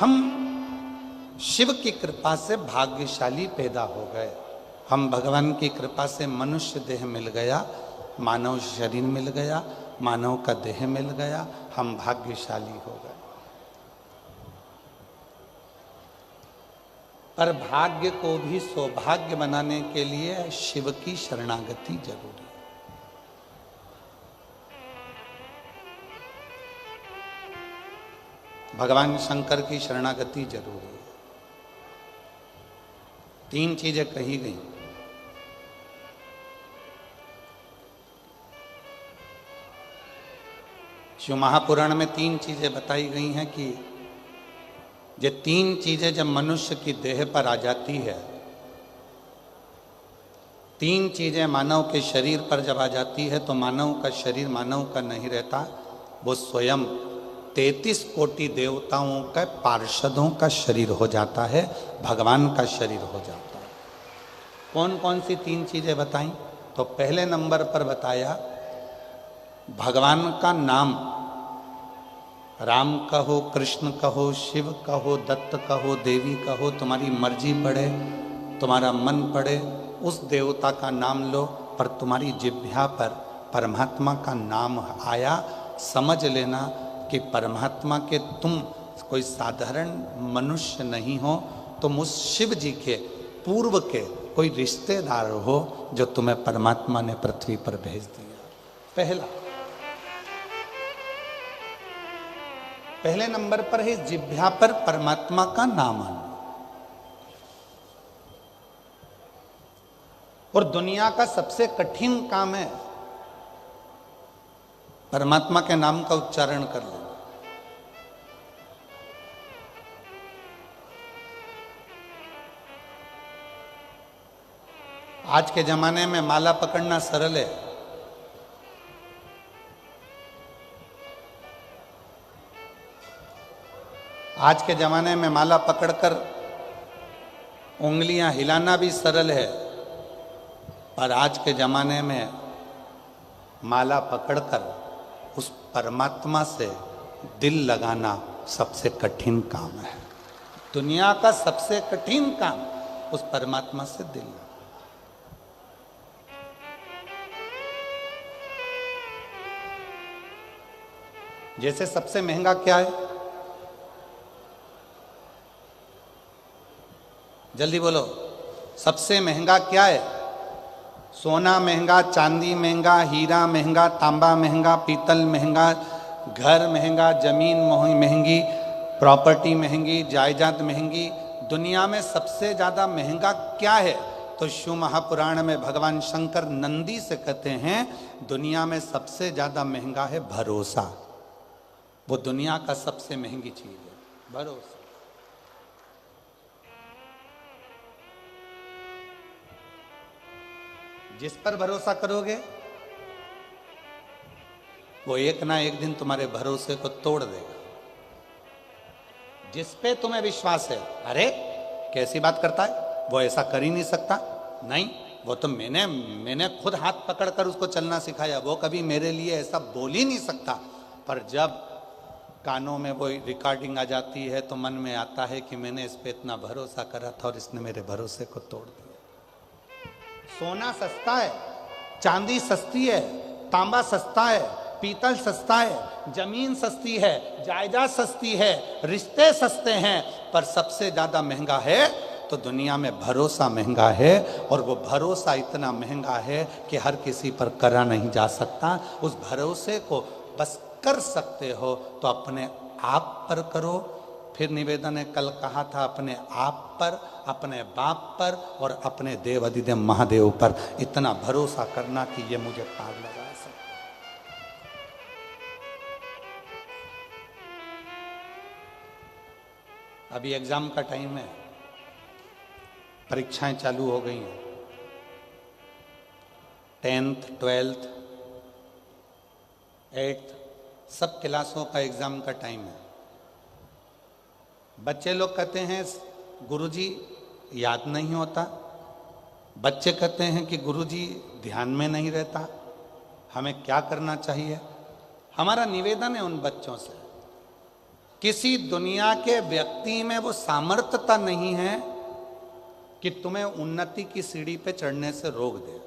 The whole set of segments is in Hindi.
हम शिव की कृपा से भाग्यशाली पैदा हो गए। हम भगवान की कृपा से मनुष्य देह मिल गया, मानव शरीर मिल गया, मानव का देह मिल गया, हम भाग्यशाली हो गए। पर भाग्य को भी सौभाग्य बनाने के लिए शिव की शरणागति जरूरी है। भगवान शंकर की शरणागति जरूरी है। 3 चीजें कही गई। शिव महापुराण में 3 चीजें बताई गई हैं कि ये 3 चीजें जब मनुष्य की देह पर आ जाती है, 3 चीजें मानव के शरीर पर जब आ जाती है तो मानव का शरीर मानव का नहीं रहता, वो स्वयं 33 कोटि देवताओं का पार्षदों का शरीर हो जाता है, भगवान का शरीर हो जाता है। कौन कौन सी 3 चीजें बताई? तो पहले नंबर पर बताया भगवान का नाम। राम कहो, कृष्ण कहो, शिव कहो, दत्त कहो, देवी कहो, तुम्हारी मर्जी पड़े, तुम्हारा मन पड़े, उस देवता का नाम लो, पर तुम्हारी जिह्वा पर परमात्मा का नाम आया, समझ लेना कि परमात्मा के तुम कोई साधारण मनुष्य नहीं हो, तुम उस शिव जी के पूर्व के कोई रिश्तेदार हो जो तुम्हें परमात्मा ने पृथ्वी पर भेज दिया। पहले नंबर पर है जिह्वा पर परमात्मा का नाम आना। और दुनिया का सबसे कठिन काम है परमात्मा के नाम का उच्चारण कर लेना। आज के जमाने में माला पकड़ना सरल है, आज के जमाने में माला पकड़कर उंगलियां हिलाना भी सरल है, पर आज के जमाने में माला पकड़कर उस परमात्मा से दिल लगाना सबसे कठिन काम है। दुनिया का सबसे कठिन काम उस परमात्मा से दिल लगाना। जैसे सबसे महंगा क्या है? जल्दी बोलो, सबसे महंगा क्या है? सोना महंगा, चांदी महंगा, हीरा महंगा, तांबा महंगा, पीतल महंगा, घर महंगा, जमीन महंगी, प्रॉपर्टी महंगी, जायदाद महंगी। दुनिया में सबसे ज्यादा महंगा क्या है? तो शिव महापुराण में भगवान शंकर नंदी से कहते हैं दुनिया में सबसे ज्यादा महंगा है भरोसा। वो दुनिया का सबसे महंगी चीज है, भरोसा। जिस पर भरोसा करोगे वो एक ना एक दिन तुम्हारे भरोसे को तोड़ देगा। जिस पे तुम्हें विश्वास है, अरे कैसी बात करता है, वो ऐसा कर ही नहीं सकता, नहीं वो तो मैंने खुद हाथ पकड़कर उसको चलना सिखाया, वो कभी मेरे लिए ऐसा बोल ही नहीं सकता। पर जब कानों में वो रिकॉर्डिंग आ जाती है तो मन में आता है कि मैंने इस पे इतना भरोसा करा था और इसने मेरे भरोसे को तोड़ दिया। सोना सस्ता है, चांदी सस्ती है, तांबा सस्ता है, पीतल सस्ता है, जमीन सस्ती है, जायदाद सस्ती है, रिश्ते सस्ते हैं, पर सबसे ज्यादा महंगा है तो दुनिया में भरोसा महंगा है। और वो भरोसा इतना महंगा है कि हर किसी पर करा नहीं जा सकता। उस भरोसे को बस कर सकते हो तो अपने आप पर करो। फिर निवेदन ने कल कहा था अपने आप पर, अपने बाप पर और अपने देव अधिदेव महादेव पर इतना भरोसा करना कि ये मुझे पार लगा सके। अभी एग्जाम का टाइम है, परीक्षाएं चालू हो गई हैं। 10th, 12th, 8th सब क्लासों का एग्जाम का टाइम है। बच्चे लोग कहते हैं गुरुजी याद नहीं होता, बच्चे कहते हैं कि गुरुजी ध्यान में नहीं रहता, हमें क्या करना चाहिए? हमारा निवेदन है उन बच्चों से किसी दुनिया के व्यक्ति में वो सामर्थ्यता नहीं है कि तुम्हें उन्नति की सीढ़ी पे चढ़ने से रोक दे।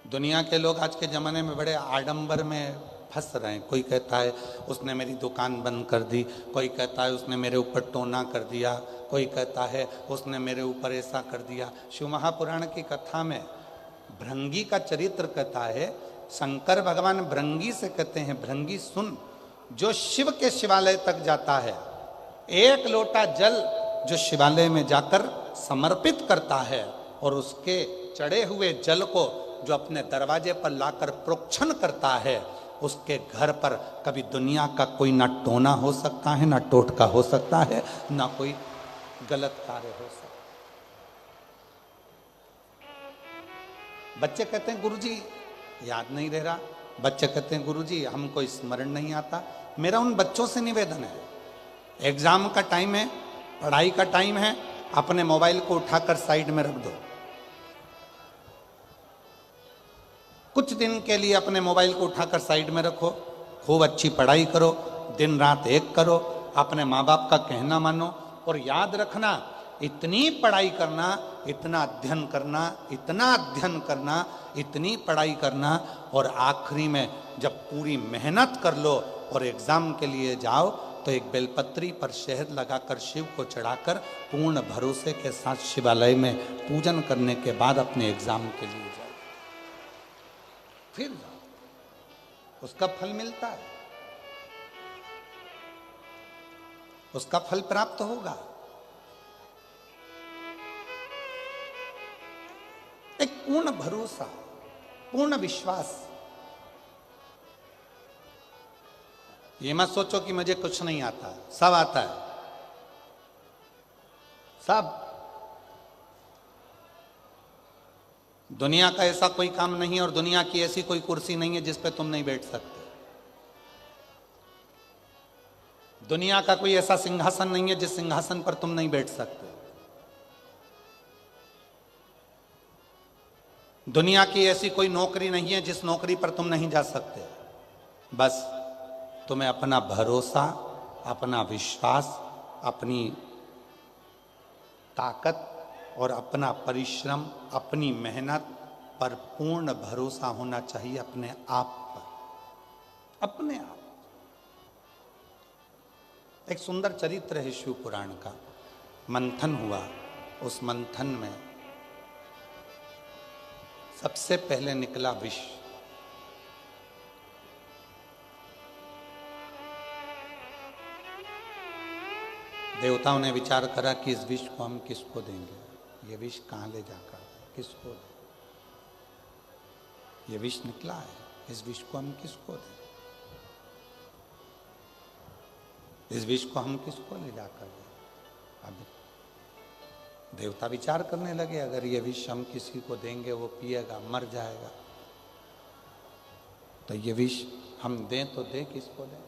दुनिया के लोग आज के ज़माने में बड़े आडंबर में फंस रहे हैं। कोई कहता है उसने मेरी दुकान बंद कर दी, कोई कहता है उसने मेरे ऊपर टोना कर दिया, कोई कहता है उसने मेरे ऊपर ऐसा कर दिया। शिव महापुराण की कथा में भृंगी का चरित्र कहता है, शंकर भगवान भृंगी से कहते हैं, भृंगी सुन, जो शिव के शिवालय तक जाता है, एक लोटा जल जो शिवालय में जाकर समर्पित करता है और उसके चढ़े हुए जल को जो अपने दरवाजे पर लाकर प्रोक्षण करता है, उसके घर पर कभी दुनिया का कोई ना टोना हो सकता है, ना टोटका हो सकता है, ना कोई गलत कार्य हो सकता है। बच्चे कहते हैं गुरुजी याद नहीं रह रहा, बच्चे कहते हैं गुरुजी हमको स्मरण नहीं आता। मेरा उन बच्चों से निवेदन है, एग्जाम का टाइम है, पढ़ाई का टाइम है, अपने मोबाइल को उठाकर साइड में रख दो। कुछ दिन के लिए अपने मोबाइल को उठाकर साइड में रखो, खूब अच्छी पढ़ाई करो, दिन रात एक करो, अपने माँ बाप का कहना मानो और याद रखना, इतनी पढ़ाई करना, इतना अध्ययन करना, इतना अध्ययन करना, इतनी पढ़ाई करना और आखिरी में जब पूरी मेहनत कर लो और एग्जाम के लिए जाओ तो एक बेलपत्री पर शहद लगाकर शिव को चढ़ाकर पूर्ण भरोसे के साथ शिवालय में पूजन करने के बाद अपने एग्जाम के लिए जाओ, फिर जाओ, उसका फल मिलता है, उसका फल प्राप्त होगा। एक पूर्ण भरोसा, पूर्ण विश्वास। ये मत सोचो कि मुझे कुछ नहीं आता, सब आता है, सब। दुनिया का ऐसा कोई काम नहीं है और दुनिया की ऐसी कोई कुर्सी नहीं है जिस पे तुम नहीं बैठ सकते। दुनिया का कोई ऐसा सिंहासन नहीं है जिस सिंहासन पर तुम नहीं बैठ सकते। दुनिया की ऐसी कोई नौकरी नहीं है जिस नौकरी पर तुम नहीं जा सकते। बस तुम्हें अपना भरोसा, अपना विश्वास, अपनी ताकत और अपना परिश्रम, अपनी मेहनत पर पूर्ण भरोसा होना चाहिए, अपने आप पर, अपने आप। एक सुंदर चरित्र है शिव पुराण का। मंथन हुआ, उस मंथन में सबसे पहले निकला विष। देवताओं ने विचार करा कि इस विष को हम किसको देंगे, ये विष कहाँ ले जाकर किसको दें? ये विष निकला है, इस विष को हम किसको दें? इस विष को हम किसको ले जाकर दें? अब देवता विचार करने लगे, अगर ये विष हम किसी को देंगे वो पिएगा, मर जाएगा, तो ये विष हम दें तो दें किसको दें,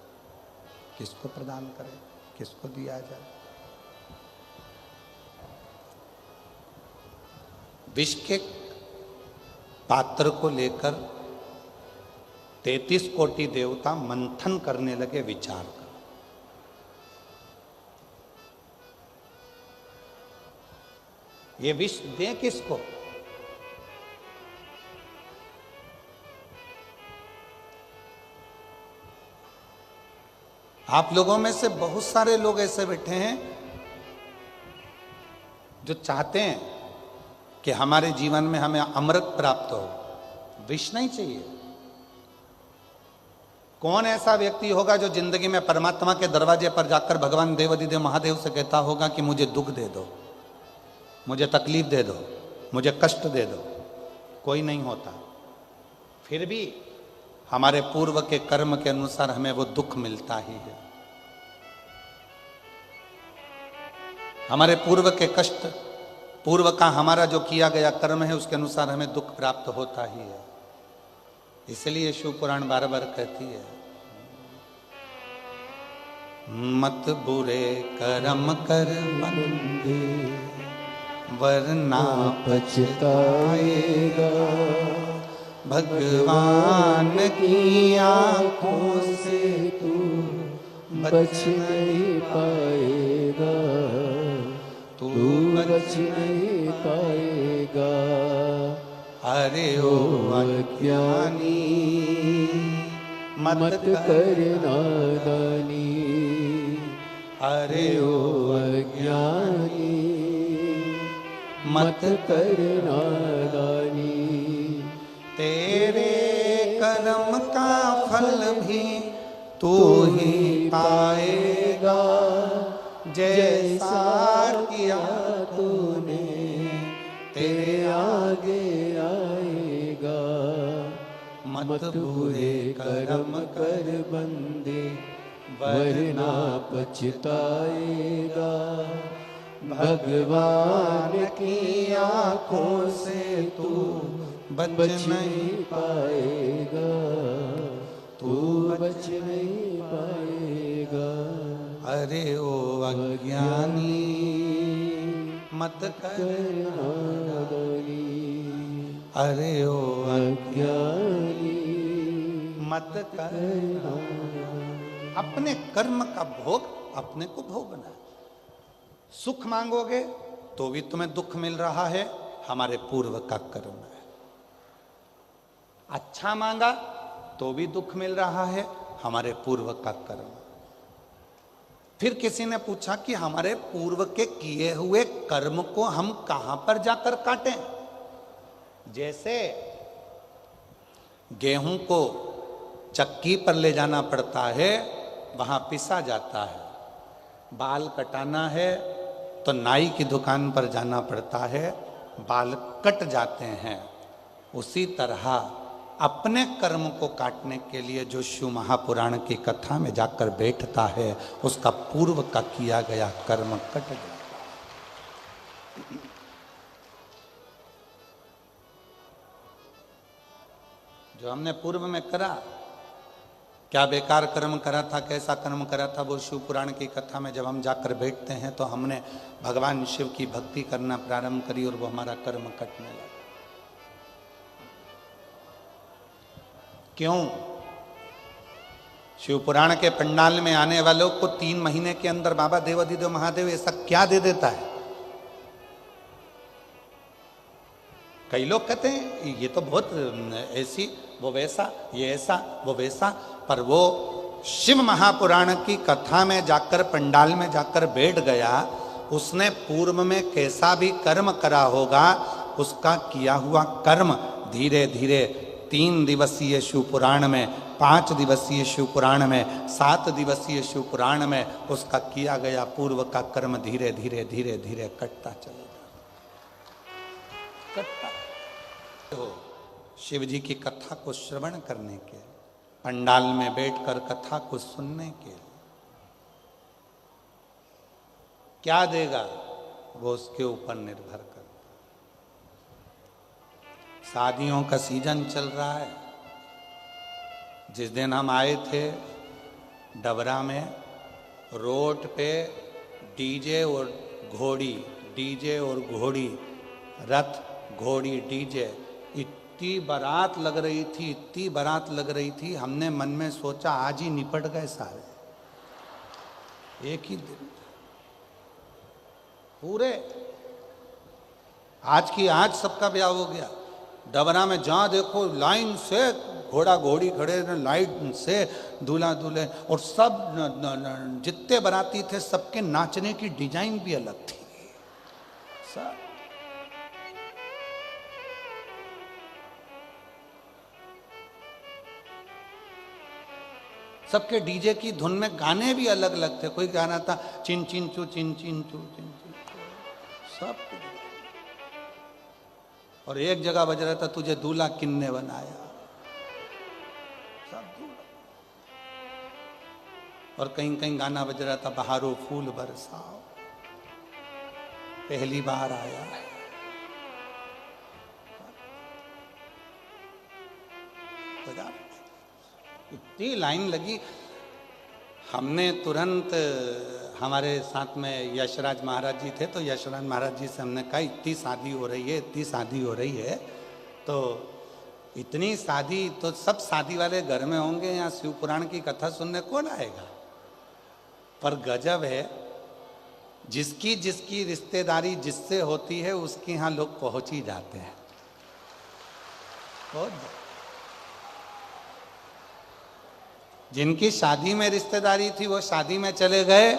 किसको प्रदान करें, किसको दिया जाए? विष के पात्र को लेकर 33 कोटि देवता मंथन करने लगे, विचार कर। ये विष दें किसको? आप लोगों में से बहुत सारे लोग ऐसे बैठे हैं जो चाहते हैं कि हमारे जीवन में हमें अमृत प्राप्त हो, विष नहीं चाहिए। कौन ऐसा व्यक्ति होगा जो जिंदगी में परमात्मा के दरवाजे पर जाकर भगवान देवाधिदेव महादेव से कहता होगा कि मुझे दुख दे दो, मुझे तकलीफ दे दो, मुझे कष्ट दे दो? कोई नहीं होता। फिर भी हमारे पूर्व के कर्म के अनुसार हमें वो दुख मिलता ही है। हमारे पूर्व के कष्ट, पूर्व का हमारा जो किया गया कर्म है उसके अनुसार हमें दुख प्राप्त होता ही है। इसलिए शिव पुराण बार बार कहती है मत बुरे कर्म कर बंदे, वरना पछताएगा। भगवान की आंखों से तू बच नहीं पाएगा, तू तू बच नहीं पाएगा। अरे ओ अज्ञानी मत कर नादानी, अरे ओ अज्ञानी मत कर नादानी। तेरे कर्म का फल भी तू ही पाएगा, जैसा किया तूने तेरे आगे आएगा। मत बुरे कर्म कर बंदे, वरना पछताएगा। भगवान की आंखों से तू बच नहीं पाएगा, तू बच नहीं पाएगा। अरे ओ अज्ञानी मत कर नादानी, अरे ओ अज्ञानी मत कर अपने कर्म का भोग अपने को भोगना है। सुख मांगोगे तो भी तुम्हें दुख मिल रहा है, हमारे पूर्व का कर्म है। अच्छा मांगा तो भी दुख मिल रहा है, हमारे पूर्व का कर्म। फिर किसी ने पूछा कि हमारे पूर्व के किए हुए कर्म को हम कहां पर जाकर काटें? जैसे गेहूं को चक्की पर ले जाना पड़ता है, वहां पिसा जाता है। बाल कटाना है तो नाई की दुकान पर जाना पड़ता है, बाल कट जाते हैं। उसी तरह अपने कर्म को काटने के लिए जो शिव महापुराण की कथा में जाकर बैठता है, उसका पूर्व का किया गया कर्म कट जाता है। जो हमने पूर्व में करा, क्या बेकार कर्म करा था, कैसा कर्म करा था, वो शिव पुराण की कथा में जब हम जाकर बैठते हैं तो हमने भगवान शिव की भक्ति करना प्रारंभ करी और वो हमारा कर्म कटने लगा। क्यों? शिव पुराण के पंडाल में आने वालों को 3 महीने के अंदर बाबा देवाधिदेव महादेव ऐसा क्या दे देता है? कई लोग कहते हैं ये तो बहुत ऐसी, वो वैसा, ये ऐसा, वो वैसा, पर वो शिव महापुराण की कथा में जाकर पंडाल में जाकर बैठ गया, उसने पूर्व में कैसा भी कर्म करा होगा, उसका किया हुआ कर्म धीरे धीरे 3 दिवसीय शिव पुराण में, 5 दिवसीय शिव पुराण में, 7 दिवसीय शिव पुराण में उसका किया गया पूर्व का कर्म धीरे धीरे धीरे धीरे कटता चलेगा, कटता। तो शिव जी की कथा को श्रवण करने के, पंडाल में बैठकर कथा को सुनने के, क्या देगा वो उसके ऊपर निर्भर करता। शादियों का सीजन चल रहा है। जिस दिन हम आए थे डबरा में, रोड पे डीजे और घोड़ी, डीजे और घोड़ी, रथ घोड़ी डीजे, इतनी बारात लग रही थी, इतनी बारात लग रही थी। हमने मन में सोचा आज ही निपट गए सारे, एक ही दिन पूरे। आज की आज सबका ब्याह हो गया। डबरा में जहाँ देखो लाइन से घोड़ा घोड़ी खड़े, लाइन से दूल्हा दूल्हे, और सब जितने बाराती थे सबके नाचने की डिजाइन भी अलग थी। सब सबके डीजे की धुन में गाने भी अलग अलग थे। कोई गाना था चिन चिन चू चिन चिन चू चिन चिन चू, सब। और एक जगह बज रहा था तुझे दूल्हा किन्ने बनाया, सब दूल्हा। और कहीं कहीं गाना बज रहा था बहारो फूल बरसाओ, पहली बार आया है। इतनी लाइन लगी। हमने तुरंत, हमारे साथ में यशराज महाराज जी थे, तो यशराज महाराज जी से हमने कहा इतनी शादी हो रही है, इतनी शादी हो रही है, तो इतनी शादी तो सब शादी वाले घर में होंगे, यहाँ शिव पुराण की कथा सुनने कौन आएगा। पर गजब है, जिसकी जिसकी रिश्तेदारी जिससे होती है उसके यहाँ लोग पहुंच ही जाते हैं। जिनकी शादी में रिश्तेदारी थी वो शादी में चले गए,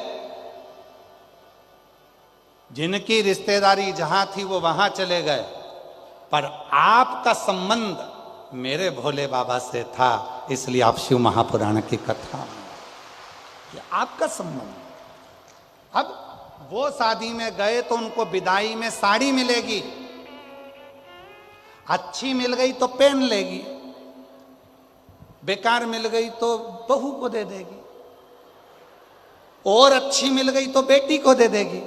जिनकी रिश्तेदारी जहां थी वो वहां चले गए, पर आपका संबंध मेरे भोले बाबा से था, इसलिए आप शिव महापुराण की कथा, ये आपका संबंध। अब वो शादी में गए तो उनको विदाई में साड़ी मिलेगी, अच्छी मिल गई तो पहन लेगी, बेकार मिल गई तो बहू को दे देगी, और अच्छी मिल गई तो बेटी को दे देगी,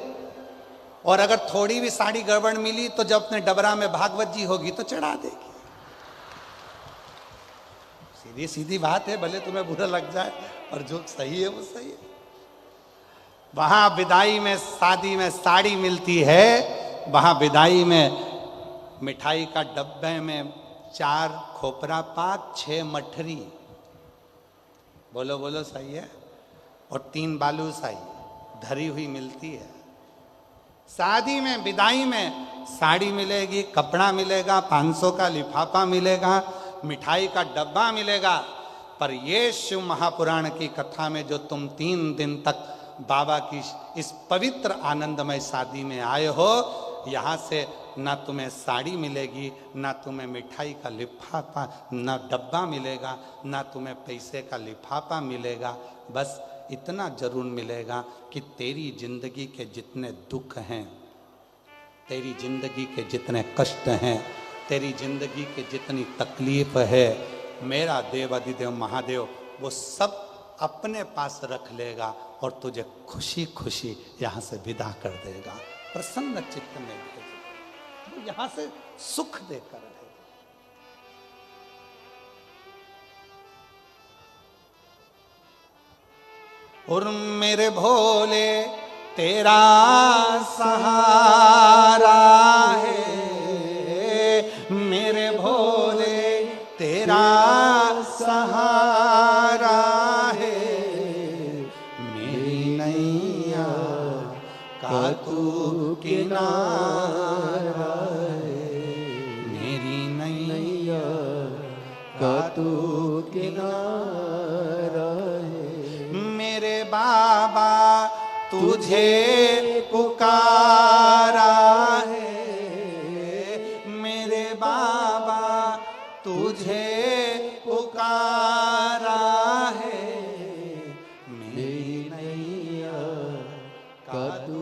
और अगर थोड़ी भी साड़ी गड़बड़ मिली तो जब अपने डबरा में भागवत जी होगी तो चढ़ा देगी। सीधी सीधी बात है, भले तुम्हें बुरा लग जाए, और जो सही है वो सही है। वहां विदाई में, शादी में साड़ी मिलती है, वहां विदाई में मिठाई का डब्बे में 4 खोपरा पाक, 6 मठरी, बोलो बोलो सही है, और 3 बालूशाही धरी हुई मिलती है। शादी में, विदाई में साड़ी मिलेगी, कपड़ा मिलेगा, 500 का लिफाफा मिलेगा, मिठाई का डब्बा मिलेगा, पर ये शिव महापुराण की कथा में जो तुम 3 दिन तक बाबा की इस पवित्र आनंदमय शादी में आए हो, यहाँ से ना तुम्हें साड़ी मिलेगी, ना तुम्हें मिठाई का लिफाफा, ना डब्बा मिलेगा, ना तुम्हें पैसे का लिफाफा मिलेगा, बस इतना जरूर मिलेगा कि तेरी जिंदगी के जितने दुख हैं, तेरी जिंदगी के जितने कष्ट हैं, तेरी जिंदगी के जितनी तकलीफ है, मेरा देव अधिदेव महादेव वो सब अपने पास रख लेगा और तुझे खुशी खुशी यहाँ से विदा कर देगा, प्रसन्न चित्त में भेजेगा, वो यहाँ से सुख देकर रहेगा। और मेरे भोले तेरा सहारा है, मेरे भोले तेरा सहारा है, मेरी नैया का तू किनारा है, मेरी नैया का तू किनारा है। मेरे बाबा तुझे पुकारा है, मेरे बाबा तुझे पुकारा है, मेरी नैया का तू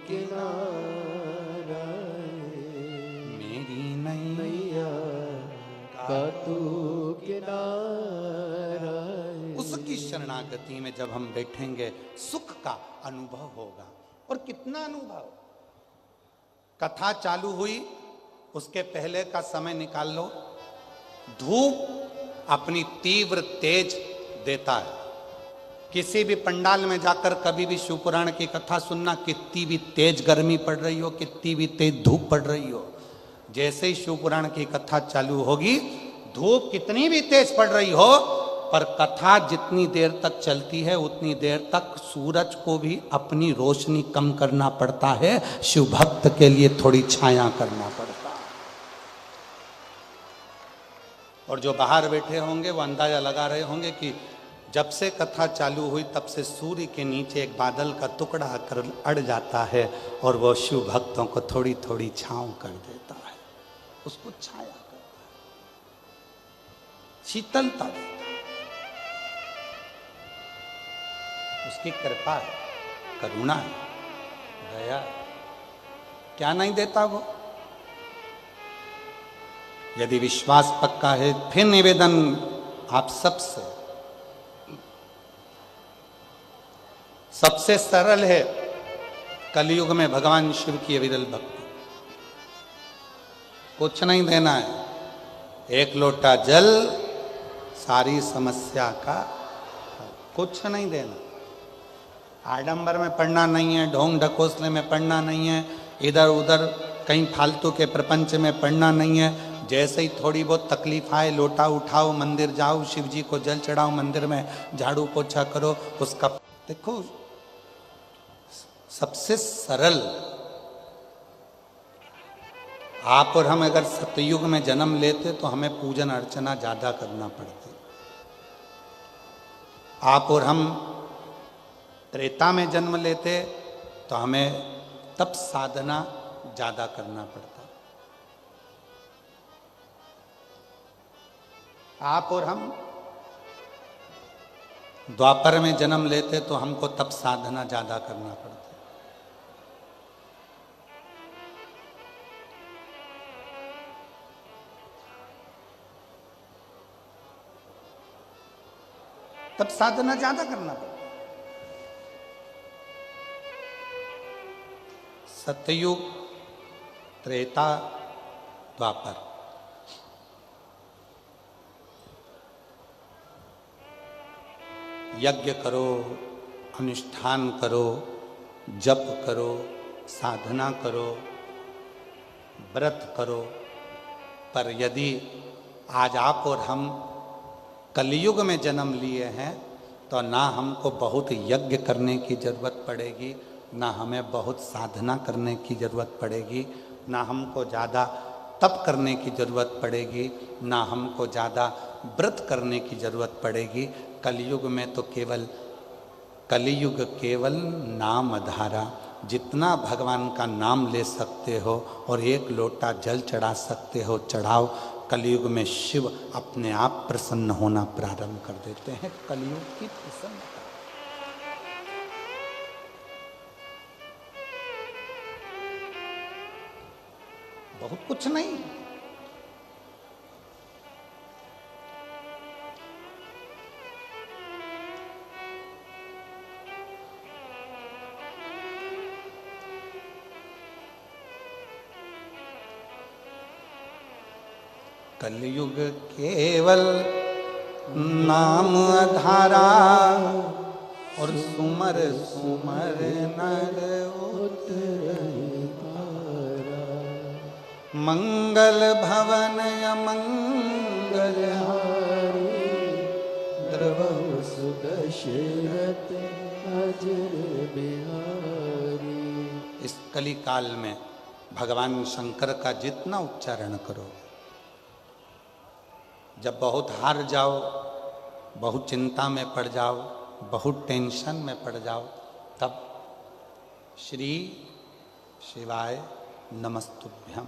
किनारा है, मेरी नैया का तू किनारा है। उसकी शरणागति में जब हम बैठेंगे सुख का अनुभव होगा। और कितना अनुभव। कथा चालू हुई उसके पहले का समय निकाल लो, धूप अपनी तीव्र तेज देता है। किसी भी पंडाल में जाकर कभी भी शिव पुराण की कथा सुनना, कितनी भी तेज गर्मी पड़ रही हो, कितनी भी तेज धूप पड़ रही हो, जैसे ही शिव पुराण की कथा चालू होगी, धूप कितनी भी तेज पड़ रही हो, पर कथा जितनी देर तक चलती है उतनी देर तक सूरज को भी अपनी रोशनी कम करना पड़ता है, शिव भक्त के लिए थोड़ी छाया करना पड़ता है। और जो बाहर बैठे होंगे वो अंदाजा लगा रहे होंगे कि जब से कथा चालू हुई तब से सूर्य के नीचे एक बादल का टुकड़ा आकर अड़ जाता है और वो शिव भक्तों को थोड़ी थोड़ी छांव कर देता है, उसको छाया करता है, शीतलता देता है। उसकी कृपा है, करुणा है, दया है, क्या नहीं देता वो। यदि विश्वास पक्का है, फिर निवेदन आप सबसे सरल है कलयुग में भगवान शिव की विरल भक्ति। कुछ नहीं देना है, एक लोटा जल सारी समस्या का, कुछ नहीं देना। आडंबर में पड़ना नहीं है, ढोंग ढकोसले में पड़ना नहीं है, इधर उधर कहीं फालतू के प्रपंच में पड़ना नहीं है। जैसे ही थोड़ी बहुत तकलीफ आए, लोटा उठाओ, मंदिर जाओ, शिव जी को जल चढ़ाओ, मंदिर में झाड़ू पोछा करो। उसका देखो सबसे सरल, आप और हम अगर सतयुग में जन्म लेते तो हमें पूजन अर्चना ज्यादा करना पड़ती। आप और हम त्रेता में जन्म लेते तो हमें तप साधना ज्यादा करना पड़ता। आप और हम द्वापर में जन्म लेते तो हमको तप साधना ज्यादा करना पड़ता। तब साधना ज्यादा करना पड़ता। सतयुग, त्रेता, द्वापर, यज्ञ करो, अनुष्ठान करो, जप करो, साधना करो, व्रत करो, पर यदि आज आप और हम कलयुग में जन्म लिए हैं तो ना हमको बहुत यज्ञ करने की जरूरत पड़ेगी, ना हमें बहुत साधना करने की जरूरत पड़ेगी, ना हमको ज़्यादा तप करने की जरूरत पड़ेगी, ना हमको ज़्यादा व्रत करने की जरूरत पड़ेगी। कलयुग में तो कलयुग केवल नाम धारा, जितना भगवान का नाम ले सकते हो और एक लोटा जल चढ़ा सकते हो चढ़ाओ। कलयुग में शिव अपने आप प्रसन्न होना प्रारंभ कर देते हैं। कलयुग की प्रसन्नता, बहुत कुछ नहीं। कलयुग केवल नाम आधारा और सुमर सुमर नर उतरहि पारा। मंगल भवन अमंगल हारी द्रवहु सुदशरथ अजर बिहारी। इस कली काल में भगवान शंकर का जितना उच्चारण करो, जब बहुत हार जाओ, बहुत चिंता में पड़ जाओ, बहुत टेंशन में पड़ जाओ, तब श्री शिवाय नमस्तुभ्यम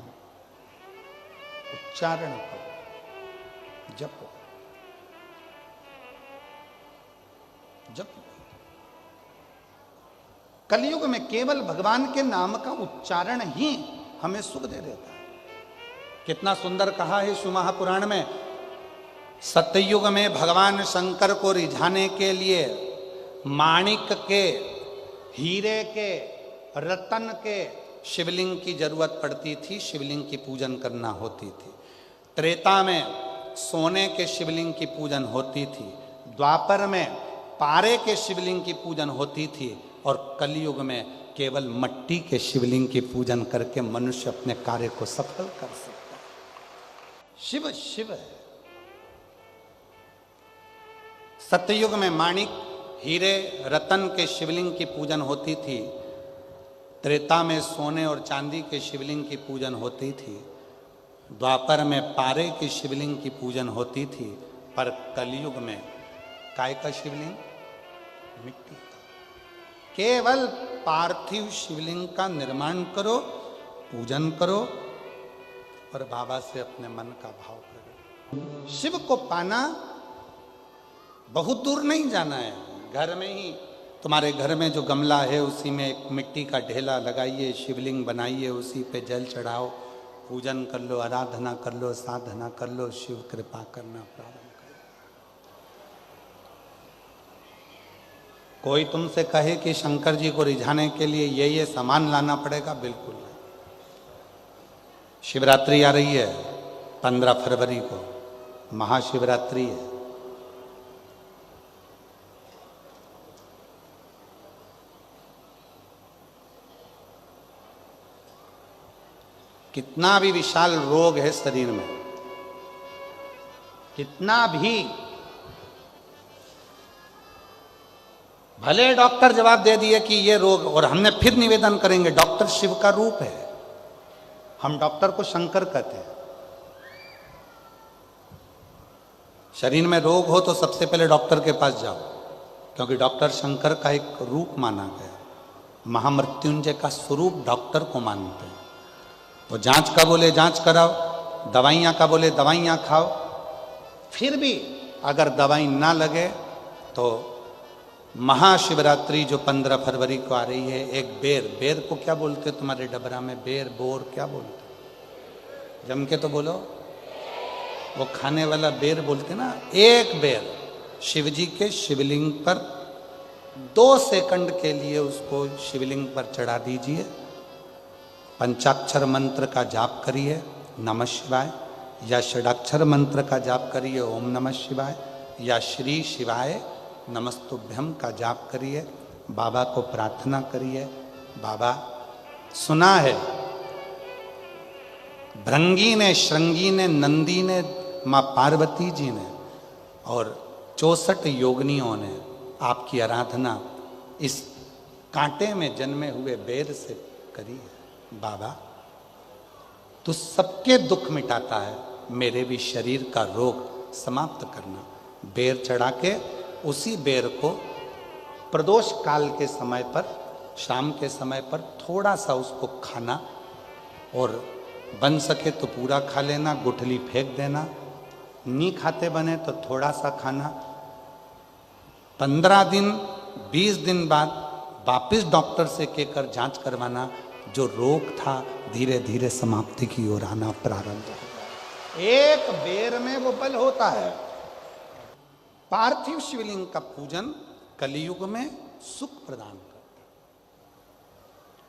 उच्चारण करो, जपो जपो। कलयुग में केवल भगवान के नाम का उच्चारण ही हमें सुख दे देता है। कितना सुंदर कहा है शिव महापुराण में, सतयुग में भगवान शंकर को रिझाने के लिए माणिक के, हीरे के, रतन के शिवलिंग की जरूरत पड़ती थी, शिवलिंग की पूजन करना होती थी। त्रेता में सोने के शिवलिंग की पूजन होती थी, द्वापर में पारे के शिवलिंग की पूजन होती थी, और कलयुग में केवल मट्टी के शिवलिंग की पूजन करके मनुष्य अपने कार्य को सफल कर सकता है। शिव शिव है। सतयुग में माणिक, हीरे, रतन के शिवलिंग की पूजन होती थी, त्रेता में सोने और चांदी के शिवलिंग की पूजन होती थी, द्वापर में पारे की शिवलिंग की पूजन होती थी, पर कलयुग में काय का शिवलिंग? मिट्टी का। केवल पार्थिव शिवलिंग का निर्माण करो, पूजन करो और बाबा से अपने मन का भाव करो। शिव को पाना बहुत दूर नहीं जाना है, घर में ही तुम्हारे घर में जो गमला है उसी में एक मिट्टी का ढेला लगाइए, शिवलिंग बनाइए, उसी पे जल चढ़ाओ, पूजन कर लो, आराधना कर लो, साधना कर लो, शिव कृपा करना प्रारंभ करो। कोई तुमसे कहे कि शंकर जी को रिझाने के लिए ये सामान लाना पड़ेगा, बिल्कुल नहीं। शिवरात्रि आ रही है 15 फरवरी को, महाशिवरात्रि है। कितना भी विशाल रोग है शरीर में, कितना भी, भले डॉक्टर जवाब दे दिए कि ये रोग, और हमने फिर निवेदन करेंगे डॉक्टर शिव का रूप है, हम डॉक्टर को शंकर कहते हैं। शरीर में रोग हो तो सबसे पहले डॉक्टर के पास जाओ, क्योंकि डॉक्टर शंकर का एक रूप माना गया, महामृत्युंजय का स्वरूप डॉक्टर को मानते हैं। वो जांच का बोले जांच कराओ, दवाइयाँ का बोले दवाइयाँ खाओ, फिर भी अगर दवाई ना लगे तो महाशिवरात्रि जो 15 फरवरी को आ रही है, एक बेर को क्या बोलते हो तुम्हारे डबरा में, बेर बोर क्या बोलते, जम के तो बोलो, वो खाने वाला बेर बोलते ना, एक बेर शिवजी के शिवलिंग पर 2 सेकंड के लिए उसको शिवलिंग पर चढ़ा दीजिए, पंचाक्षर मंत्र का जाप करिए नमः शिवाय, या षडाक्षर मंत्र का जाप करिए ओम नमः शिवाय, या श्री शिवाय नमस्तुभ्यम का जाप करिए, बाबा को प्रार्थना करिए। बाबा, सुना है भृंगी ने, श्रृंगी ने, नंदी ने, माँ पार्वती जी ने और 64 योगिनियों ने आपकी आराधना इस कांटे में जन्मे हुए बेर से करी है। बाबा, तू सबके दुख मिटाता है, मेरे भी शरीर का रोग समाप्त करना। बेर चढ़ा के उसी बेर को प्रदोष काल के समय पर, शाम के समय पर थोड़ा सा उसको खाना, और बन सके तो पूरा खा लेना, गुठली फेंक देना, नहीं खाते बने तो थोड़ा सा खाना। 15 दिन 20 दिन बाद वापिस डॉक्टर से कहकर जांच करवाना, जो रोग था धीरे धीरे समाप्ति की ओर आना प्रारंभ होगा। एक बेर में वो बल होता है। पार्थिव शिवलिंग का पूजन कलियुग में सुख प्रदान करता है।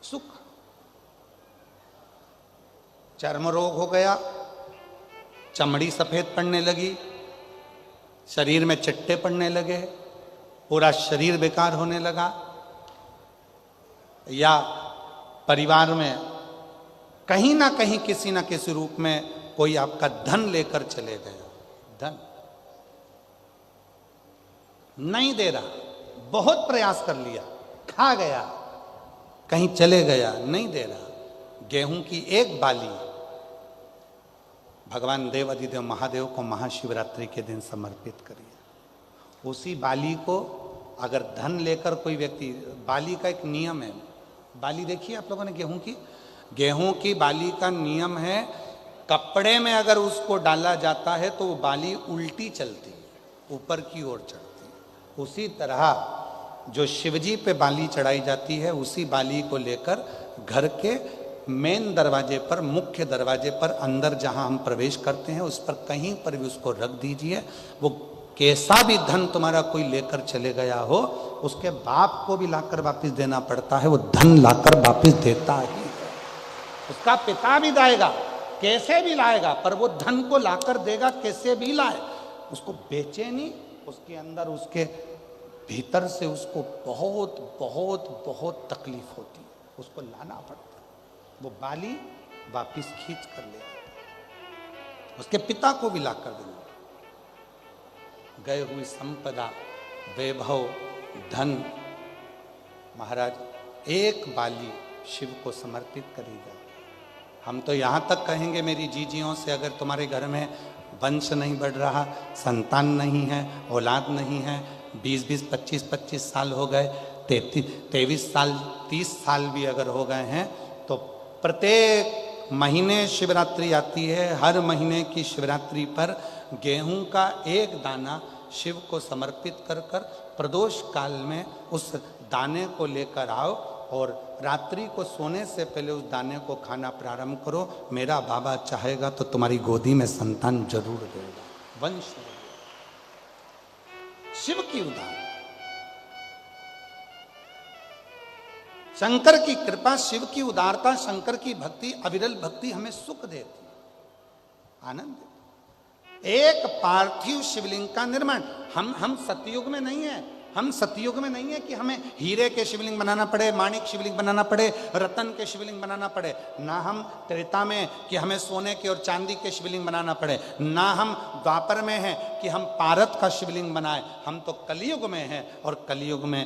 सुख, चर्म रोग हो गया, चमड़ी सफेद पड़ने लगी, शरीर में चट्टे पड़ने लगे, पूरा शरीर बेकार होने लगा, या परिवार में कहीं ना कहीं किसी ना किसी रूप में कोई आपका धन लेकर चले गया, धन नहीं दे रहा, बहुत प्रयास कर लिया, खा गया, कहीं चले गया, नहीं दे रहा। गेहूं की एक बाली भगवान देव अधिदेव महादेव को महाशिवरात्रि के दिन समर्पित करिए। उसी बाली को अगर धन लेकर कोई व्यक्ति, बाली का एक नियम है, बाली देखिए आप लोगों ने गेहूं की बाली का नियम है, कपड़े में अगर उसको डाला जाता है तो वो बाली उल्टी चलती है, ऊपर की ओर चढ़ती है। उसी तरह जो शिवजी पे बाली चढ़ाई जाती है, उसी बाली को लेकर घर के मेन दरवाजे पर, मुख्य दरवाजे पर, अंदर जहां हम प्रवेश करते हैं उस पर कहीं पर भी उसको रख दीजिए। वो कैसा भी धन तुम्हारा कोई लेकर चले गया हो, उसके बाप को भी लाकर वापस देना पड़ता है, वो धन लाकर वापस देता ही है। उसका पिता भी लाएगा, कैसे भी लाएगा, पर वो धन को लाकर देगा, कैसे भी लाए, उसको बेचे नहीं, उसके अंदर, उसके भीतर से उसको बहुत बहुत बहुत तकलीफ होती है, उसको लाना पड़ता है। वो बाली वापिस खींच कर ले आता, उसके पिता को भी लाकर देना। गए हुई संपदा, वैभव, धन, महाराज एक बाली शिव को समर्पित करी जाए। हम तो यहाँ तक कहेंगे मेरी जीजियों से, अगर तुम्हारे घर में वंश नहीं बढ़ रहा, संतान नहीं है, औलाद नहीं है, 20-20, 25-25 साल हो गए, 23 साल, 30 साल भी अगर हो गए हैं, तो प्रत्येक महीने शिवरात्रि आती है, हर महीने की शिवरात्रि पर गेहूं का एक दाना शिव को समर्पित कर कर प्रदोष काल में उस दाने को लेकर आओ, और रात्रि को सोने से पहले उस दाने को खाना प्रारंभ करो। मेरा बाबा चाहेगा तो तुम्हारी गोदी में संतान जरूर देगा, वंश देगा। शिव की उदाहरण, शंकर की कृपा, शिव की उदारता, शंकर की भक्ति, अविरल भक्ति हमें सुख देती, आनंद देती। एक पार्थिव शिवलिंग का निर्माण, हम सतयुग में नहीं है, हम सतयुग में नहीं है कि हमें हीरे के शिवलिंग बनाना पड़े, माणिक शिवलिंग बनाना पड़े, रतन के शिवलिंग बनाना पड़े। ना हम त्रेता में कि हमें सोने के और चांदी के शिवलिंग बनाना पड़े। ना हम द्वापर में हैं कि हम पारत का शिवलिंग बनाए। हम तो कलयुग में हैं, और कलयुग में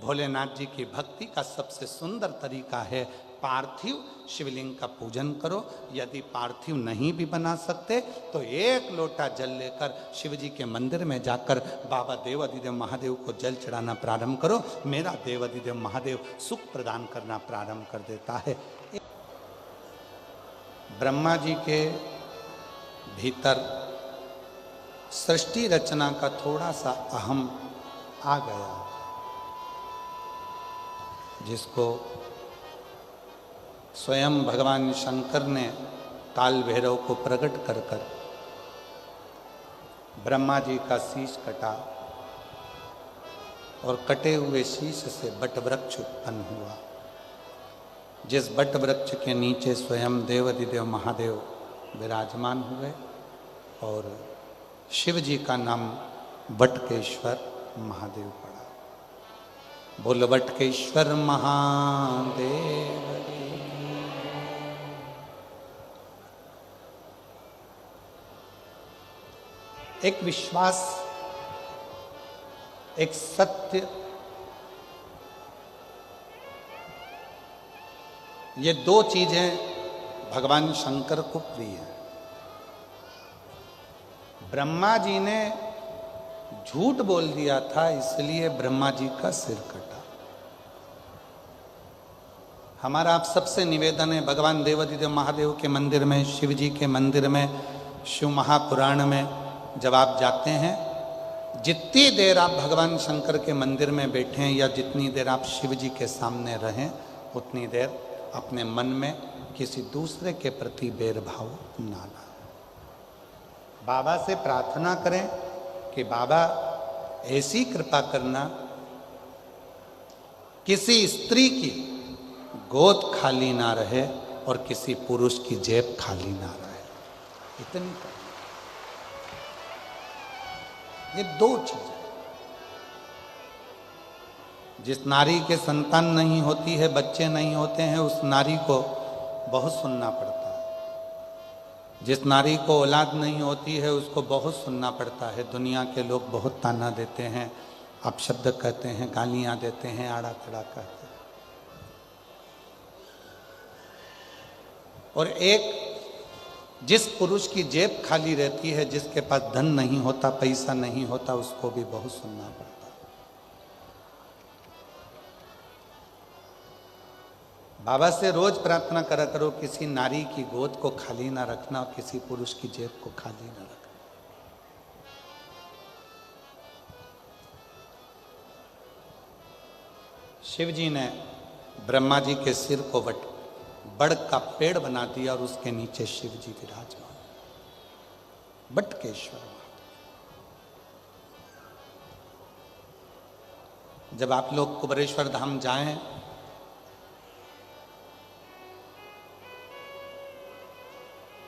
भोलेनाथ जी की भक्ति का सबसे सुंदर तरीका है पार्थिव शिवलिंग का पूजन करो। यदि पार्थिव नहीं भी बना सकते तो एक लोटा जल लेकर शिव जी के मंदिर में जाकर बाबा देवाधिदेव महादेव को जल चढ़ाना प्रारंभ करो। मेरा देवाधिदेव महादेव सुख प्रदान करना प्रारंभ कर देता है। ब्रह्मा जी के भीतर सृष्टि रचना का थोड़ा सा अहम आ गया, जिसको स्वयं भगवान शंकर ने काल भैरव को प्रकट कर कर ब्रह्मा जी का शीश कटा, और कटे हुए शीश से बट वृक्ष उत्पन्न हुआ। जिस बट वृक्ष के नीचे स्वयं देवाधिदेव महादेव विराजमान हुए, और शिव जी का नाम बटकेश्वर महादेव पड़ा। बोल बटकेश्वर महादेव। एक विश्वास, एक सत्य, ये दो चीजें भगवान शंकर को प्रिय हैं। ब्रह्मा जी ने झूठ बोल दिया था, इसलिए ब्रह्मा जी का सिर कटा। हमारा आप सबसे निवेदन है, भगवान देवाधिदेव महादेव के मंदिर में, शिव जी के मंदिर में, शिव महापुराण में जब आप जाते हैं, जितनी देर आप भगवान शंकर के मंदिर में बैठें या जितनी देर आप शिव जी के सामने रहें, उतनी देर अपने मन में किसी दूसरे के प्रति भेदभाव ना लाएं। बाबा से प्रार्थना करें कि बाबा ऐसी कृपा करना, किसी स्त्री की गोद खाली ना रहे और किसी पुरुष की जेब खाली ना रहे। इतनी कर, ये दो चीजें। जिस नारी के संतान नहीं होती है, बच्चे नहीं होते हैं, उस नारी को बहुत सुनना पड़ता है। जिस नारी को औलाद नहीं होती है, उसको बहुत सुनना पड़ता है। दुनिया के लोग बहुत ताना देते हैं, अपशब्द कहते हैं, गालियां देते हैं, आड़ा खड़ा कहते हैं। और एक जिस पुरुष की जेब खाली रहती है, जिसके पास धन नहीं होता, पैसा नहीं होता, उसको भी बहुत सुनना पड़ता है। बाबा से रोज प्रार्थना करा करो, किसी नारी की गोद को खाली ना रखना और किसी पुरुष की जेब को खाली ना रखना। शिव जी ने ब्रह्मा जी के सिर को बड़ का पेड़ बना दिया और उसके नीचे शिव जी विराजमान, बटकेश्वर। जब आप लोग कुबेरेश्वर धाम जाएं,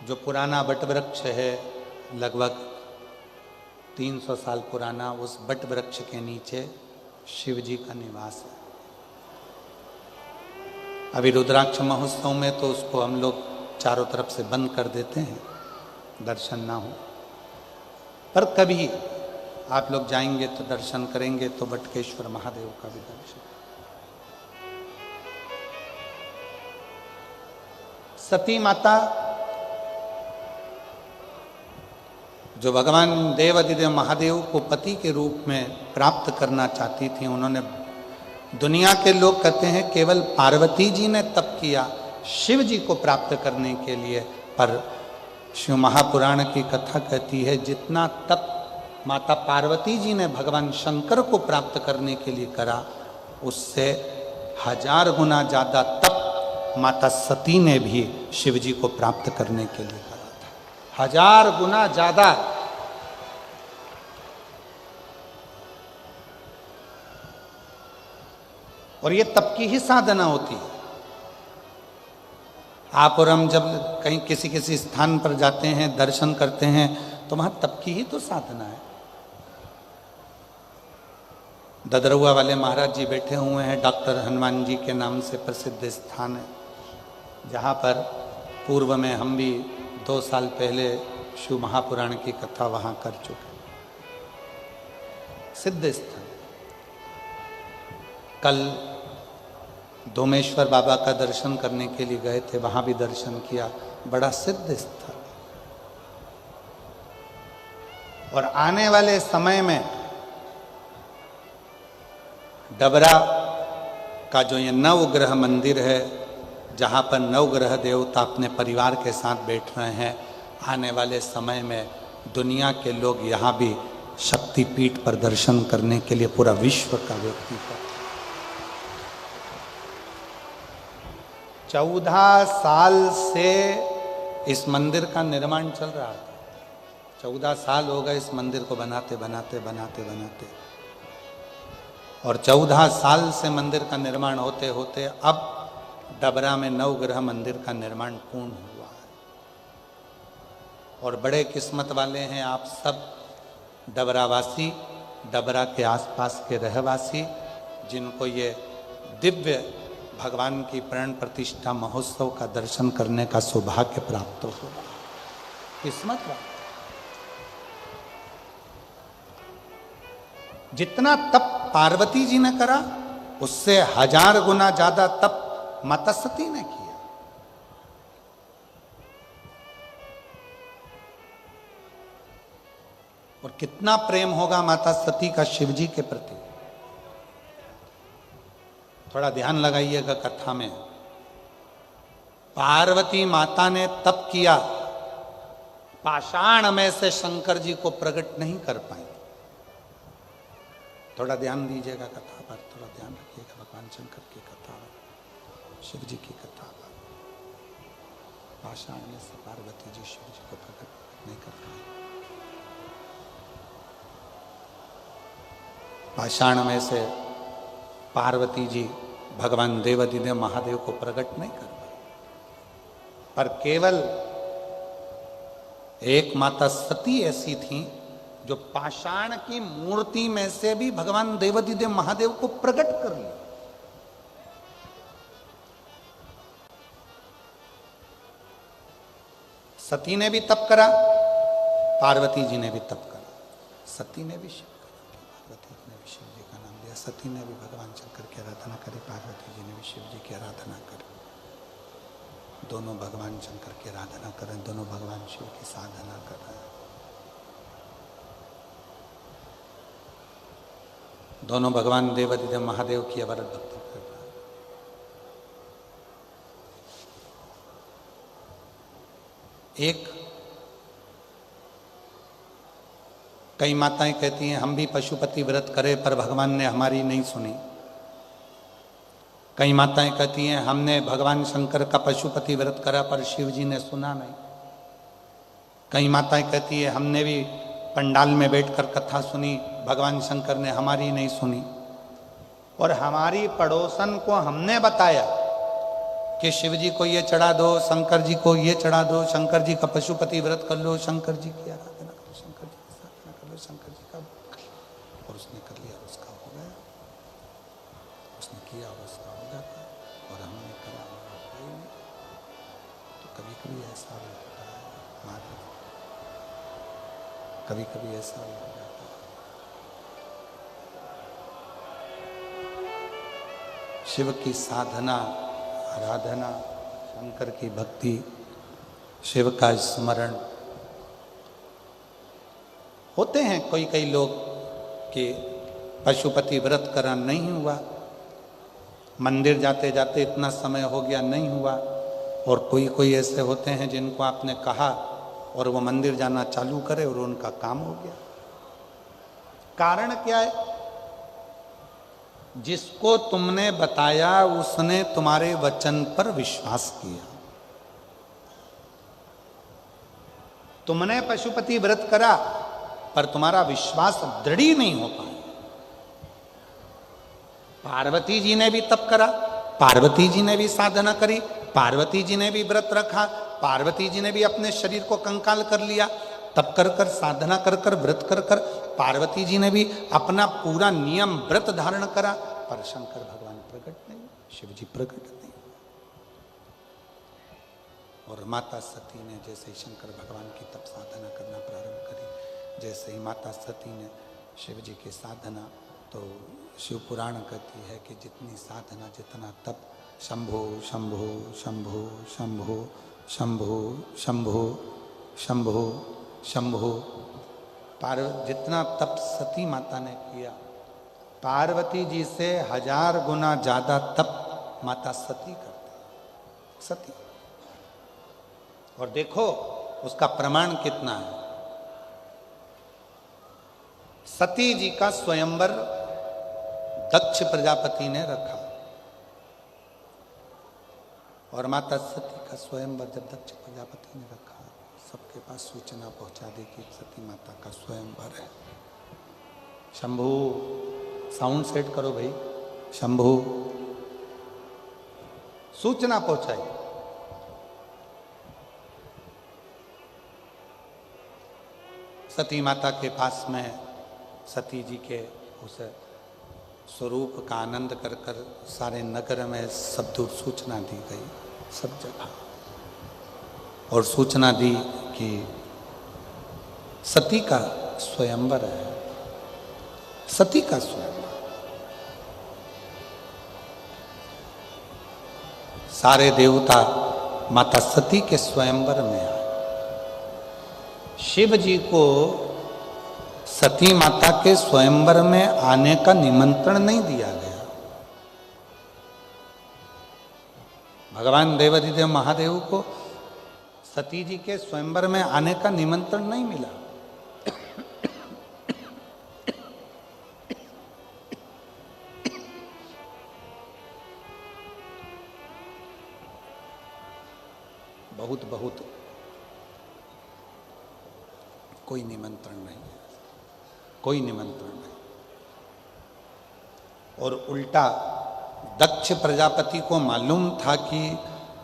जो पुराना बट वृक्ष है, लगभग 300 साल पुराना, उस बट वृक्ष के नीचे शिव जी का निवास है। अभी रुद्राक्ष महोत्सव में तो उसको हम लोग चारों तरफ से बंद कर देते हैं, दर्शन ना हो। पर कभी आप लोग जाएंगे तो दर्शन करेंगे तो बटकेश्वर महादेव का भी दर्शन। सती माता जो भगवान देवाधिदेव महादेव को पति के रूप में प्राप्त करना चाहती थी, उन्होंने, दुनिया के लोग कहते हैं केवल पार्वती जी ने तप किया शिव जी को प्राप्त करने के लिए, पर शिव महापुराण की कथा कहती है जितना तप माता पार्वती जी ने भगवान शंकर को प्राप्त करने के लिए करा, उससे 1000 गुना ज्यादा तप माता सती ने भी शिव जी को प्राप्त करने के लिए करा था। 1000 गुना ज्यादा। और ये तप की ही साधना होती है। आप और हम जब कहीं किसी स्थान पर जाते हैं, दर्शन करते हैं, तो वहां तप की ही तो साधना है। ददरुआ वाले महाराज जी बैठे हुए हैं, डॉक्टर हनुमान जी के नाम से प्रसिद्ध स्थान है, जहाँ पर पूर्व में हम भी 2 साल पहले शिव महापुराण की कथा वहाँ कर चुके। सिद्ध स्थान। कल धोमेश्वर बाबा का दर्शन करने के लिए गए थे, वहाँ भी दर्शन किया। बड़ा सिद्ध स्थल। और आने वाले समय में डबरा का जो ये नवग्रह मंदिर है, जहाँ पर नवग्रह देवता अपने परिवार के साथ बैठ रहे हैं, आने वाले समय में दुनिया के लोग यहाँ भी शक्तिपीठ पर दर्शन करने के लिए पूरा विश्व का व्यक्ति है। 14 साल से इस मंदिर का निर्माण चल रहा था। 14 साल हो गए इस मंदिर को बनाते बनाते बनाते बनाते, और 14 साल से मंदिर का निर्माण होते होते अब डबरा में नवग्रह मंदिर का निर्माण पूर्ण हुआ है। और बड़े किस्मत वाले हैं आप सब डबरावासी, डबरा के आसपास के रहवासी, जिनको ये दिव्य भगवान की प्राण प्रतिष्ठा महोत्सव का दर्शन करने का सौभाग्य प्राप्त हो। किस्मत वाले। जितना तप पार्वती जी ने करा, उससे 1000 गुना ज्यादा तप माता सती ने किया। और कितना प्रेम होगा माता सती का शिव जी के प्रति। थोड़ा ध्यान लगाइएगा कथा में। पार्वती माता ने तप किया, पाषाण में से शंकर जी को प्रकट नहीं कर पाई। थोड़ा ध्यान दीजिएगा कथा पर, थोड़ा ध्यान रखिएगा। भगवान शंकर की कथा, शिव जी की कथा, पाषाण में से पार्वती जी शिव जी को प्रकट नहीं कर पाए। पाषाण में से पार्वती जी भगवान देवादिदेव महादेव को प्रकट नहीं कर पाए, पर केवल एक माता सती ऐसी थी जो पाषाण की मूर्ति में से भी भगवान देवादिदेव महादेव को प्रकट कर लिया। सती ने भी तप करा, पार्वती जी ने भी तप करा। सती ने भी शिव का नाम लिया, पार्वती जी ने भी शिव जी का नाम लिया। सती ने भी भगवान शंकर की आराधना करी, पार्वती जी ने भी शिव जी की आराधना करी। दोनों भगवान शंकर की आराधना कर रहे हैं, दोनों भगवान शिव की साधना कर रहे हैं। दोनों भगवान देवादिदेव महादेव की अवरत भक्ति कर रहे हैं। एक कई माताएं कहती हैं हम भी पशुपति व्रत करें पर भगवान ने हमारी नहीं सुनी। कई माताएं कहती हैं हमने भगवान शंकर का पशुपति व्रत करा पर शिव जी ने सुना नहीं। कई माताएं कहती है हमने भी पंडाल में बैठकर कथा सुनी, भगवान शंकर ने हमारी नहीं सुनी। और हमारी पड़ोसन को हमने बताया कि शिव जी को ये चढ़ा दो, शंकर जी को ये चढ़ा दो, शंकर जी का पशुपति व्रत कर लो, शंकर जी की आराधना करो, शंकर जी की साधना कर लो, शंकर जी का। और उसने कर लिया, उसका हो गया। उसने किया और उसका हो जाता, और हमने करा और होता ही नहीं। तो कभी कभी ऐसा होता है हमारे, कभी कभी ऐसा हो जाता है। शिव की साधना, आराधना, शंकर की भक्ति, शिव का स्मरण होते हैं। कई लोग कि पशुपति व्रत करा नहीं हुआ, मंदिर जाते जाते इतना समय हो गया नहीं हुआ। और कोई ऐसे होते हैं जिनको आपने कहा और वो मंदिर जाना चालू करे और उनका काम हो गया। कारण क्या है? जिसको तुमने बताया उसने तुम्हारे वचन पर विश्वास किया। तुमने पशुपति व्रत करा पर तुम्हारा विश्वास दृढ़ नहीं हो पाया। पार्वती जी ने भी तप करा, पार्वती जी ने भी साधना करी, पार्वती जी ने भी व्रत रखा, पार्वती जी ने भी अपने शरीर को कंकाल कर लिया, तप कर कर, साधना कर कर, व्रत कर कर, पार्वती जी ने भी अपना पूरा नियम व्रत धारण करा, पर शंकर भगवान प्रकट नहीं, शिव जी प्रकट नहीं। और माता सती ने जैसे ही शंकर भगवान की तप साधना करना प्रारंभ करी, जैसे ही माता सती ने शिव जी की साधना, तो शिव पुराण कहती है कि जितनी साधना, जितना तप, शंभो शंभो शंभो शंभो शंभो शंभो शंभो शंभो, जितना तप सती माता ने किया, पार्वती जी से 1000 गुना ज्यादा तप माता सती करती, सती। और देखो उसका प्रमाण कितना है। सती जी का स्वयंवर दक्ष प्रजापति ने रखा, और माता सती का स्वयंवर जब दक्ष प्रजापति ने रखा, सबके पास सूचना पहुंचा दी कि सती माता का स्वयंवर है। शंभू, साउंड सेट करो भाई, शंभू, सूचना पहुंचाई। सती माता के पास में सती जी के उस स्वरूप का आनंद कर कर सारे नगर में सब दूर सूचना दी गई, सब जगह, और सूचना दी कि सती का स्वयंवर है, सती का स्वयंवर। सारे देवता माता सती के स्वयंवर में आए। शिव जी को सती माता के स्वयंवर में आने का निमंत्रण नहीं दिया गया। भगवान देवाधिदेव महादेव को सती जी के स्वयंवर में आने का निमंत्रण नहीं मिला। बहुत बहुत कोई निमंत्रण नहीं, कोई निमंत्रण नहीं। और उल्टा दक्ष प्रजापति को मालूम था कि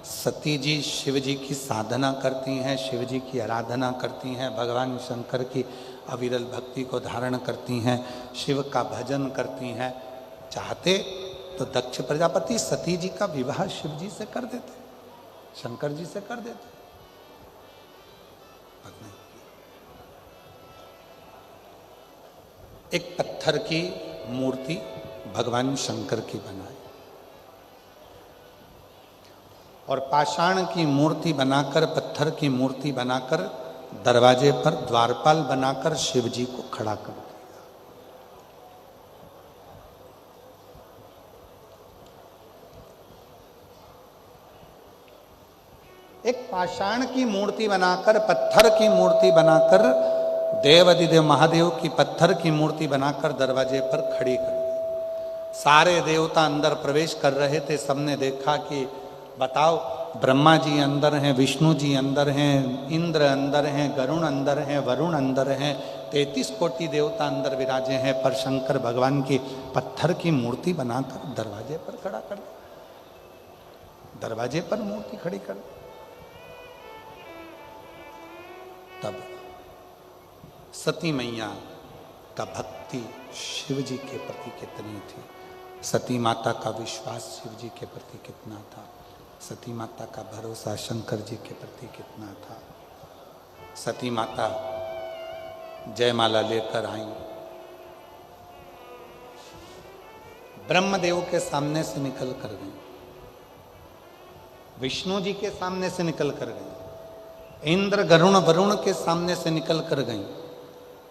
सती जी शिव जी की साधना करती हैं, शिव जी की आराधना करती हैं, भगवान शंकर की अविरल भक्ति को धारण करती हैं, शिव का भजन करती हैं। चाहते तो दक्ष प्रजापति सती जी का विवाह शिव जी से कर देते, शंकर जी से कर देते, पर नहीं। एक पत्थर की मूर्ति भगवान शंकर की बनाई, और पाषाण की मूर्ति बनाकर, पत्थर की मूर्ति बनाकर दरवाजे पर द्वारपाल बनाकर शिव जी को खड़ा कर दिया। एक पाषाण की मूर्ति बनाकर, पत्थर की मूर्ति बनाकर, देवाधिदेव महादेव की पत्थर की मूर्ति बनाकर दरवाजे पर खड़ी कर दी। सारे देवता अंदर प्रवेश कर रहे थे। सबने देखा कि बताओ, ब्रह्मा जी अंदर हैं, विष्णु जी अंदर हैं, इंद्र अंदर हैं, गरुण अंदर हैं, वरुण अंदर हैं, 33 कोटि देवता अंदर विराजे हैं, पर शंकर भगवान की पत्थर की मूर्ति बनाकर दरवाजे पर खड़ा कर दी, दरवाजे पर मूर्ति खड़ी कर दी। तब सती मैया का भक्ति शिव जी के प्रति कितनी थी, सती माता का विश्वास शिव जी के प्रति कितना था, सती माता का भरोसा शंकर जी के प्रति कितना था। सती माता जयमाला लेकर आई, ब्रह्मदेव के सामने से निकल कर गई, विष्णु जी के सामने से निकल कर गई, इंद्र गरुण वरुण के सामने से निकल कर गई।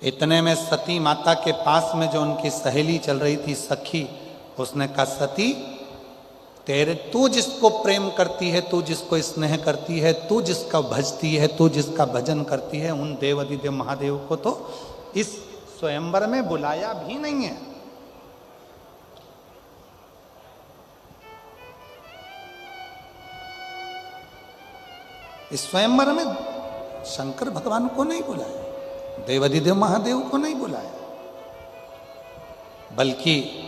इतने में सती माता के पास में जो उनकी सहेली चल रही थी, सखी, उसने कहा, सती, तू जिसको प्रेम करती है, तू जिसको स्नेह करती है, तू जिसका भजती है, तू जिसका भजन करती है, उन देवाधिदेव महादेव को तो इस स्वयंवर में बुलाया भी नहीं है। इस स्वयंवर में शंकर भगवान को नहीं बुलाया, देवाधिदेव महादेव को नहीं बुलाया, बल्कि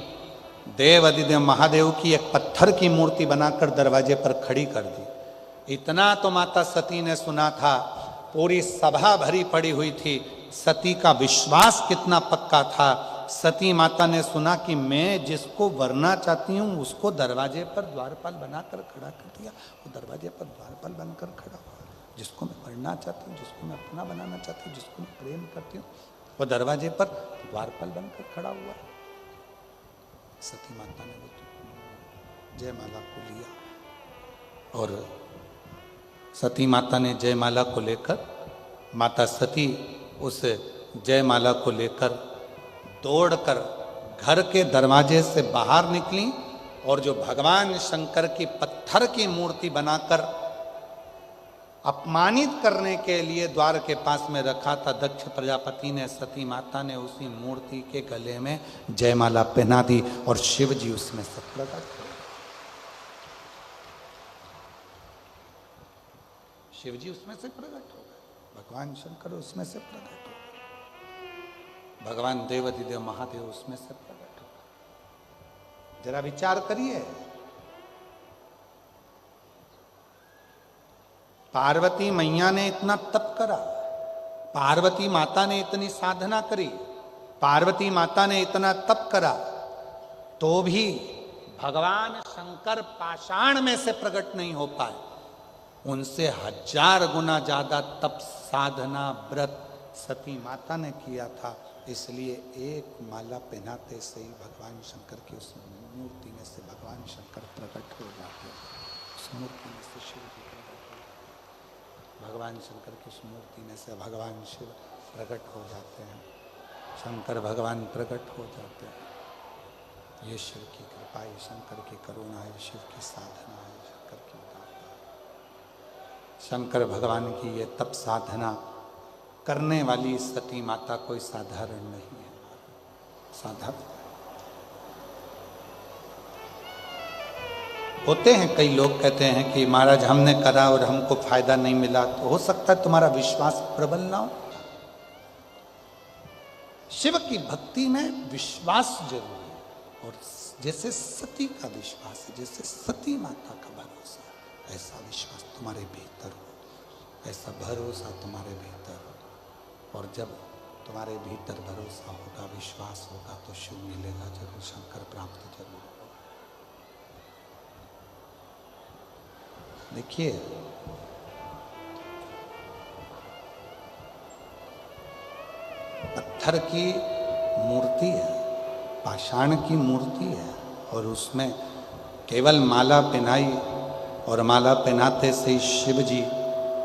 देवाधिदेव महादेव की एक पत्थर की मूर्ति बनाकर दरवाजे पर खड़ी कर दी। इतना तो माता सती ने सुना था, पूरी सभा भरी पड़ी हुई थी, सती का विश्वास कितना पक्का था। सती माता ने सुना कि मैं जिसको वरना चाहती हूं उसको दरवाजे पर द्वारपाल बनाकर खड़ा कर दिया। वो दरवाजे पर द्वारपाल बनकर खड़ा हुआ। जिसको मैं वरना चाहती हूँ, जिसको मैं अपना बनाना चाहती हूँ, जिसको मैं प्रेम करती हूँ, वो दरवाजे पर द्वारपाल बनकर खड़ा हुआ। सती माता ने वो जयमाला को लिया और सती माता ने जयमाला को लेकर, माता सती उस जयमाला को लेकर दौड़कर घर के दरवाजे से बाहर निकली और जो भगवान शंकर की पत्थर की मूर्ति बनाकर अपमानित करने के लिए द्वार के पास में रखा था, दक्ष प्रजापति ने, सती माता ने उसी मूर्ति के गले में जयमाला पहना दी और शिव जी उसमें से प्रकट हुए। शिव जी उसमें से प्रकट हो गए, भगवान शंकर उसमें से प्रकट हो गए, भगवान देवाधिदेव महादेव उसमें से प्रकट हो गए। जरा विचार करिए, पार्वती मैया ने इतना तप करा, पार्वती माता ने इतनी साधना करी, पार्वती माता ने इतना तप करा, तो भी भगवान शंकर पाषाण में से प्रकट नहीं हो पाए। उनसे 1000 गुना ज्यादा तप, साधना, व्रत सती माता ने किया था। इसलिए एक माला पहनाते से ही भगवान शंकर की उस मूर्ति में से भगवान शंकर प्रकट हो जाते, उस मूर्ति में से शिव जी प्रकट हो जाते, भगवान शंकर की उस मूर्ति में से भगवान शिव प्रकट हो जाते हैं, शंकर भगवान प्रकट हो जाते हैं। ये शिव की कृपा है, शंकर की करुणा है, शिव की साधना है, शंकर की उदारता है। शंकर भगवान की ये तप साधना करने वाली सती माता कोई साधारण नहीं है, साधारण। होते हैं कई लोग कहते हैं कि महाराज हमने करा और हमको फायदा नहीं मिला, तो हो सकता है तुम्हारा विश्वास प्रबल ना हो। शिव की भक्ति में विश्वास जरूरी है, और जैसे सती का विश्वास है, जैसे सती माता का भरोसा, ऐसा विश्वास तुम्हारे भीतर हो, ऐसा भरोसा तुम्हारे भीतर हो। और जब तुम्हारे भीतर भरोसा होगा, विश्वास होगा, तो शिव मिलेगा जरूर, शंकर प्राप्त जरूर होगा। देखिए, पत्थर की मूर्ति है, पाषाण की मूर्ति है, और उसमें केवल माला पहनाई और माला पहनाते से ही शिव जी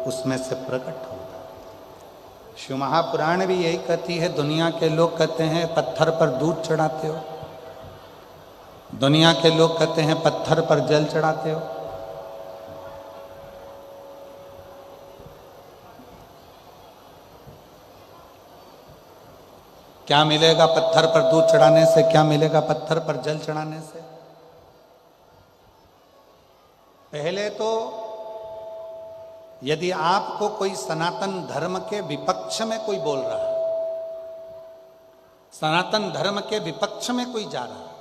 उसमें से प्रकट हो। शिव महापुराण भी यही कहती है। दुनिया के लोग कहते हैं पत्थर पर दूध चढ़ाते हो, दुनिया के लोग कहते हैं पत्थर पर जल चढ़ाते हो। क्या मिलेगा पत्थर पर दूध चढ़ाने से, क्या मिलेगा पत्थर पर जल चढ़ाने से? पहले तो यदि आपको कोई सनातन धर्म के विपक्ष में कोई बोल रहा है, सनातन धर्म के विपक्ष में कोई जा रहा है,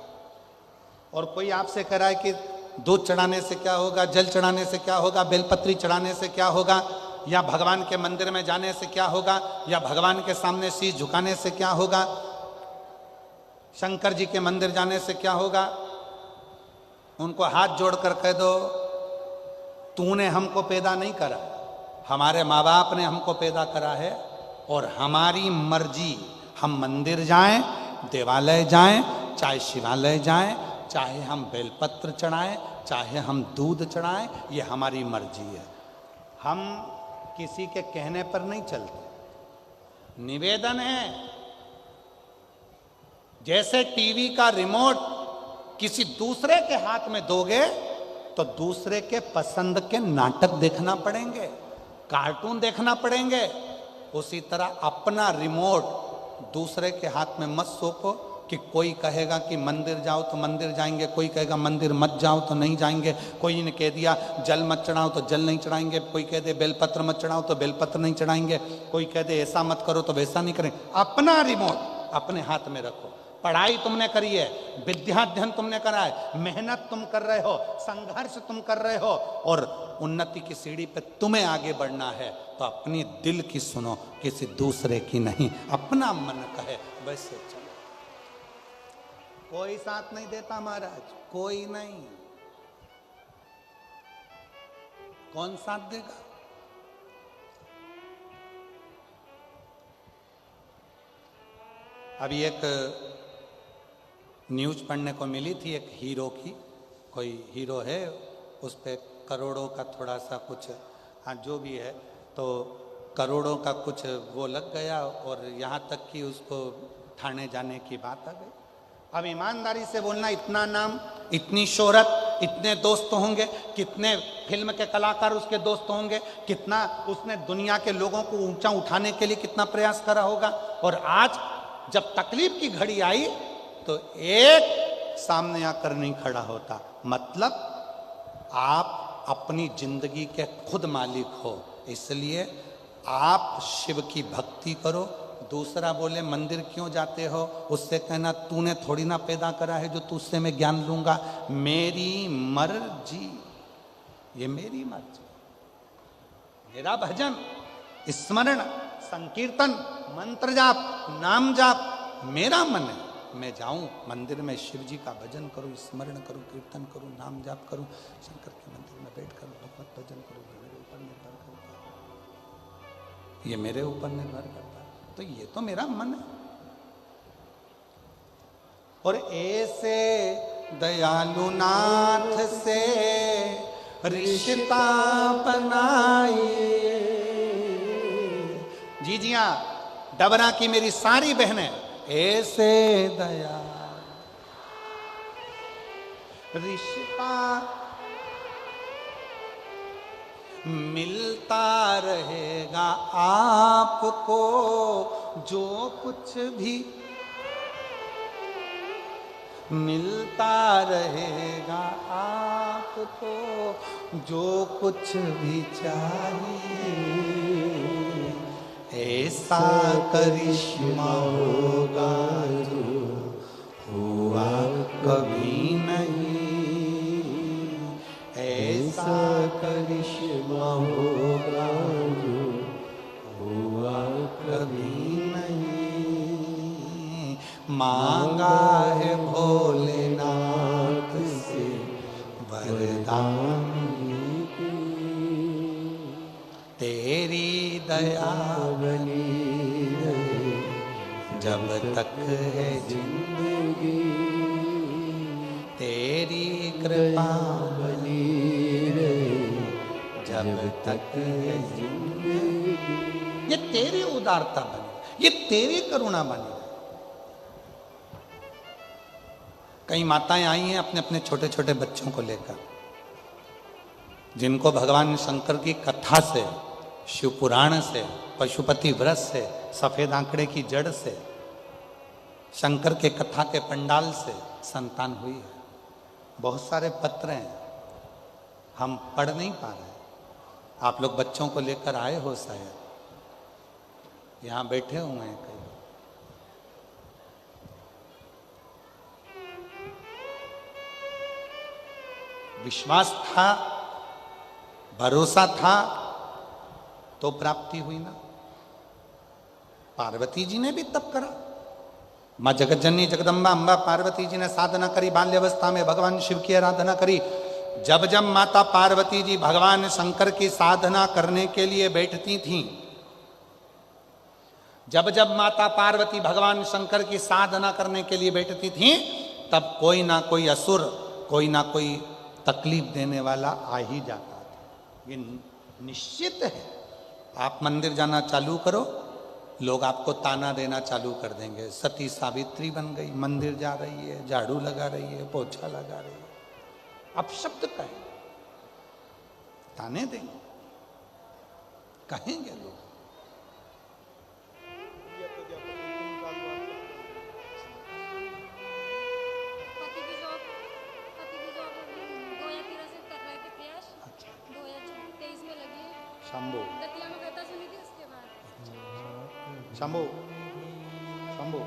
और कोई आपसे कह रहा है कि दूध चढ़ाने से क्या होगा, जल चढ़ाने से क्या होगा, बेलपत्री चढ़ाने से क्या होगा, या भगवान के मंदिर में जाने से क्या होगा, या भगवान के सामने शीश झुकाने से क्या होगा, शंकर जी के मंदिर जाने से क्या होगा, उनको हाथ जोड़कर कह दो तूने हमको पैदा नहीं करा, हमारे माँ बाप ने हमको पैदा करा है, और हमारी मर्जी, हम मंदिर जाएं, देवालय जाएं, चाहे शिवालय जाएं, चाहे हम बेलपत्र चढ़ाएं, चाहे हम दूध चढ़ाएं, ये हमारी मर्जी है। हम किसी के कहने पर नहीं चलते। निवेदन है, जैसे टीवी का रिमोट किसी दूसरे के हाथ में दोगे तो दूसरे के पसंद के नाटक देखना पड़ेंगे, कार्टून देखना पड़ेंगे, उसी तरह अपना रिमोट दूसरे के हाथ में मत सौंपो कि कोई कहेगा कि मंदिर जाओ तो मंदिर जाएंगे, कोई कहेगा मंदिर मत जाओ तो नहीं जाएंगे, कोई ने कह दिया जल मत चढ़ाओ तो जल नहीं चढ़ाएंगे, कोई कह दे बेलपत्र मत चढ़ाओ तो बेलपत्र नहीं चढ़ाएंगे, कोई कह दे ऐसा मत करो तो वैसा नहीं करेंगे। अपना रिमोट अपने हाथ में रखो। पढ़ाई तुमने करी है, विद्याध्ययन तुमने करा है, मेहनत तुम कर रहे हो, संघर्ष तुम कर रहे हो और उन्नति की सीढ़ी पे तुम्हें आगे बढ़ना है, तो अपनी दिल की सुनो, किसी दूसरे की नहीं। अपना मन कहे वैसे चलो। कोई साथ नहीं देता महाराज, कोई नहीं। कौन साथ देगा? अभी एक न्यूज पढ़ने को मिली थी एक हीरो की, कोई हीरो है, उस पे करोड़ों का थोड़ा सा कुछ, हाँ जो भी है, तो करोड़ों का कुछ वो लग गया और यहाँ तक कि उसको थाने जाने की बात आ गई। अब ईमानदारी से बोलना, इतना नाम, इतनी शोहरत, इतने दोस्त होंगे, कितने फिल्म के कलाकार उसके दोस्त होंगे, कितना उसने दुनिया के लोगों को ऊंचा उठाने के लिए कितना प्रयास करा होगा, और आज जब तकलीफ की घड़ी आई तो एक सामने आकर नहीं खड़ा होता। मतलब आप अपनी जिंदगी के खुद मालिक हो, इसलिए आप शिव की भक्ति करो। दूसरा बोले मंदिर क्यों जाते हो, उससे कहना तूने थोड़ी ना पैदा करा है जो तुझसे मैं ज्ञान लूंगा। मेरी मर्जी, ये मेरी मर्जी, मेरा भजन, स्मरण, संकीर्तन, मंत्र जाप, नाम जाप मेरा मन है। मैं जाऊं मंदिर में शिव जी का भजन करूं, स्मरण करूं, कीर्तन करूं, नाम जाप करूं, शंकर के मंदिर में बैठ कर भगवत भजन करूं, ये मेरे ऊपर निर्भर करता है, ये मेरे ऊपर निर्भर करता है। तो ये तो मेरा मन है। और ऐसे दयालु नाथ से रिश्ता बनाइए। जी जी हाँ, डबरा की मेरी सारी बहनें, ऐसे दया रिश्ता मिलता रहेगा आपको, जो कुछ भी मिलता रहेगा आपको, जो कुछ भी चाहिए। ऐसा करिश्मा होगा जो हुआ कभी नहीं, ऐसा करिश्मा होगा जो हुआ कभी नहीं। मांगा है भोलेनाथ से वरदान, तेरी दया बनी रहे जब तक है जिंदगी, तेरी कृपा बनी रहे जब तक है जिंदगी। ये तेरी उदारता बनी, ये तेरी करुणा बनी। कई माताएं आई हैं अपने अपने छोटे छोटे बच्चों को लेकर, जिनको भगवान शंकर की कथा से, शिव पुराण से, पशुपति व्रत से, सफेद आंकड़े की जड़ से, शंकर के कथा के पंडाल से संतान हुई है। बहुत सारे पत्र हैं, हम पढ़ नहीं पा रहे। आप लोग बच्चों को लेकर आए हो, शायद यहां बैठे हुए हैं कई। विश्वास था, भरोसा था तो प्राप्ति हुई ना। पार्वती जी ने भी तप करा। मां जगतजननी जगदम्बा अम्बा पार्वती जी ने साधना करी, बाल्यावस्था में भगवान शिव की आराधना करी। जब जब माता पार्वती जी भगवान शंकर की साधना करने के लिए बैठती थीं, जब जब माता पार्वती भगवान शंकर की साधना करने के लिए बैठती थीं, तब कोई ना कोई असुर, कोई ना कोई तकलीफ देने वाला आ ही जाता था। ये निश्चित है। आप मंदिर जाना चालू करो, लोग आपको ताना देना चालू कर देंगे। सती सावित्री बन गई, मंदिर जा रही है, झाड़ू लगा रही है, पोछा लगा रही है, अपशब्द कहें, ताने देंगे, कहेंगे लोग। शंभू शंभू शंभू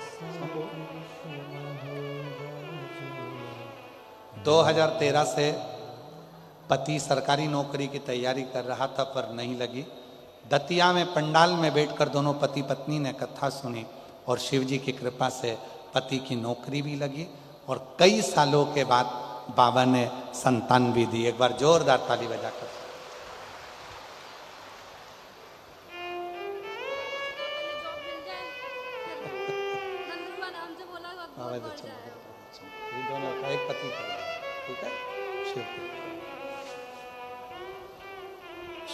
सौंपो। 2013 से पति सरकारी नौकरी की तैयारी कर रहा था पर नहीं लगी। दतिया में पंडाल में बैठकर दोनों पति पत्नी ने कथा सुनी और शिव जी की कृपा से पति की नौकरी भी लगी और कई सालों के बाद बाबा ने संतान भी दी। एक बार जोरदार ताली बजाकर। ये दोनों का एक पति का, ठीक है। शिव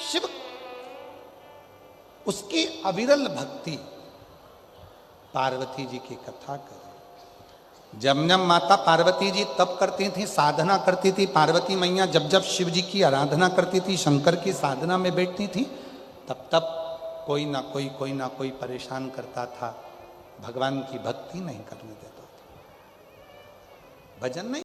शिव उसकी अविरल भक्ति, पार्वती जी की कथा करें। जब जब माता पार्वती जी तप करती थी, साधना करती थी, पार्वती मैया जब जब शिव जी की आराधना करती थी, शंकर की साधना में बैठती थी, तब तब कोई ना कोई परेशान करता था, भगवान की भक्ति नहीं करने देता था, भजन नहीं